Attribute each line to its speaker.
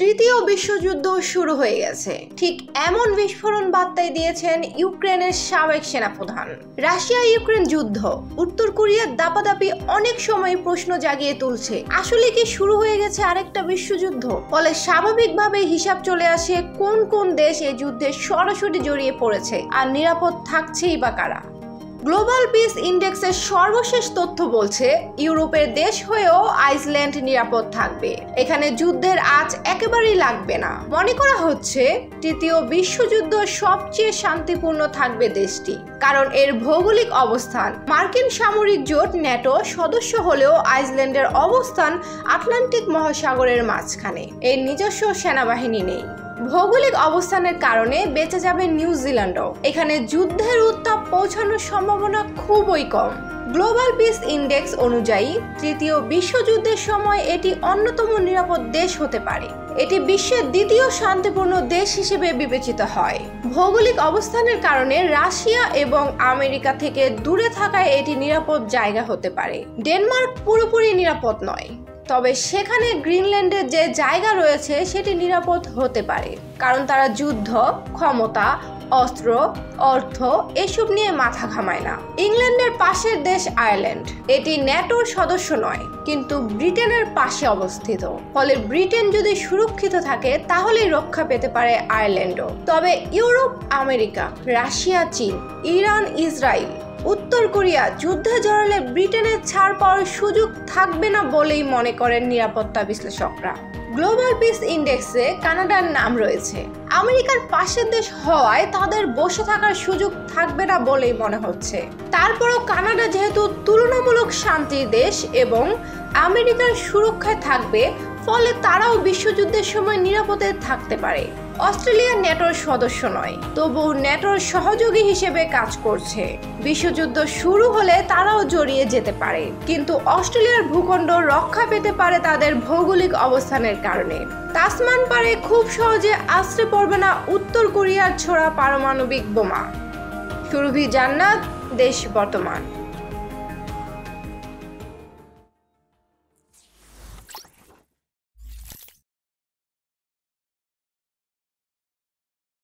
Speaker 1: তৃতীয় বিশ্বযুদ্ধ শুরু হয়ে গেছে, ঠিক এমন বিস্ফোরণ বার্তাই দিয়েছেন ইউক্রেনের সাবেক সেনাপ্রধান। রাশিয়া ইউক্রেন যুদ্ধ, উত্তর কোরিয়ার দাপাদাপি অনেক সময় প্রশ্ন জাগিয়ে তুলছে, আসলে কি শুরু হয়ে গেছে আরেকটা বিশ্বযুদ্ধ? ফলে স্বাভাবিকভাবে হিসাব চলে আসে কোন কোন দেশ এই যুদ্ধে সরাসরি জড়িয়ে পড়েছে আর নিরাপদ থাকছেই বা কারা। গ্লোবাল পিস ইন্ডেক্সের সর্বশেষ তথ্য বলছে ইউরোপের দেশ হয়েও আইসল্যান্ড নিরাপদ থাকবে। এখানে যুদ্ধের আঁচ একেবারেই লাগবে না। মনে করা হচ্ছে তৃতীয় বিশ্বযুদ্ধ সবচেয়ে শান্তিপূর্ণ থাকবে দেশটি, কারণ এর ভৌগোলিক অবস্থান। মার্কিন সামরিক জোট ন্যাটো সদস্য হলেও আইসল্যান্ডের অবস্থান আটলান্টিক মহাসাগরের মাঝখানে। এর নিজস্ব সেনাবাহিনী নেই। ভৌগোলিক অবস্থানের কারণে বেঁচে যাবে নিউজিল্যান্ডও। এখানে যুদ্ধের উত্তাপ পৌঁছানোর সম্ভাবনা খুবই কম। গ্লোবাল পিস ইন্ডেক্স অনুযায়ী তৃতীয় বিশ্বযুদ্ধের সময় এটি অন্যতম নিরাপদ দেশ হতে পারে। এটি বিশ্বের দ্বিতীয় শান্তিপূর্ণ দেশ হিসেবে বিবেচিত হয়। ভৌগোলিক অবস্থানের কারণে রাশিয়া এবং আমেরিকা থেকে দূরে থাকায় এটি নিরাপদ জায়গা হতে পারে। ডেনমার্ক পুরোপুরি নিরাপদ নয়, তবে সেখানে গ্রিনল্যান্ডের যে জায়গা রয়েছে সেটি নিরাপদ হতে পারে, কারণ তারা যুদ্ধ, ক্ষমতা, অস্ত্র, অর্থ এসব নিয়ে মাথা ঘামায় না। ইংল্যান্ডের পাশের দেশ আয়ারল্যান্ড, এটি ন্যাটোর সদস্য নয় কিন্তু ব্রিটেনের পাশে অবস্থিত। ফলে ব্রিটেন যদি সুরক্ষিত থাকে তাহলেই রক্ষা পেতে পারে আয়ারল্যান্ডও। তবে ইউরোপ, আমেরিকা, রাশিয়া, চীন, ইরান, ইসরায়েল, উত্তর কোরিয়া যুদ্ধে জড়ালে ব্রিটেনের ছাড় পাওয়ার সুযোগ থাকবে না বলেই মনে করেন নিরাপত্তা বিশ্লেষকরা। গ্লোবাল পিস ইন্ডেক্সে কানাডার নাম রয়েছে। আমেরিকার পাশের দেশ হওয়ায় তাদের বসে থাকার সুযোগ থাকবে না বলেই মনে হচ্ছে। তারপরও কানাডা যেহেতু তুলনামূলক শান্তির দেশ এবং আমেরিকার সুরক্ষায় থাকবে, ফলে তারাও বিশ্বযুদ্ধের সময় নিরাপদে থাকতে পারে। অস্ট্রেলিয়া ন্যাটোর সদস্য নয়, তবুও ন্যাটোর সহযোগী হিসেবে কাজ করছে। বিশ্বযুদ্ধ শুরু হলে তারাও জড়িয়ে যেতে পারে, কিন্তু অস্ট্রেলিয়ার ভূখণ্ড রক্ষা পেতে পারে তাদের ভৌগোলিক অবস্থানের কারণে। তাসমান পারে খুব সহজে আশ্রে পড়বে না উত্তর কোরিয়ার ছোড়া পারমাণবিক বোমা। সুরভি জান্নাত, দেশ বর্তমান।